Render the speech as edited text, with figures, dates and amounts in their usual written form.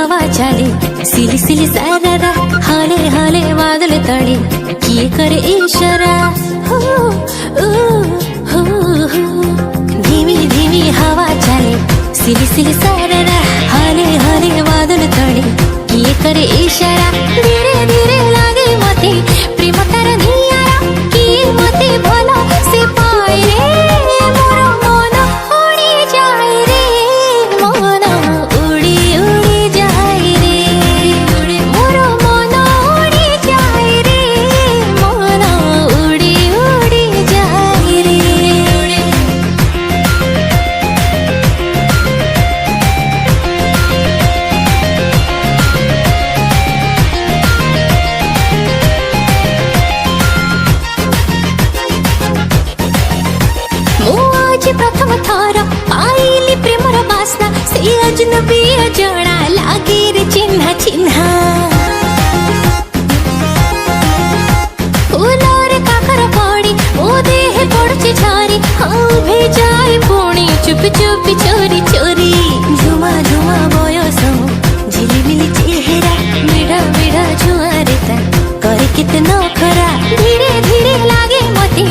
हवा चले सिली सिली सारा हाले हाले बादल तड़े किए करे इशारा हो हो हो धीमी धीमी हवा चले सिली सिली सारा हाले हाले बादल तड़े किए करे इशारा धीरे धीरे लागे मते प्रेम तार नियारा किए मते भलो से पाए रे मोर मन उड़ी जाए रे मन उड़ी उड़ी जाए रे मोर मन उड़ी जाए रे मन उड़ी उड़ी जाए रे प्रथम थर पाइली प्रेमर बासना से अजनबी जना लागे रे चिन्हा चिन्हा फूलर काकर पड़ी ओ देह पड़चे झारी हाँ भेजाए पुणी चुप चुप चोरी चोरी झुमा झुमा बयस झिलिमिली चेहरा मेढ़ा मेढ़ा झुआरे करे कितना खरा धीरे धीरे लागे मते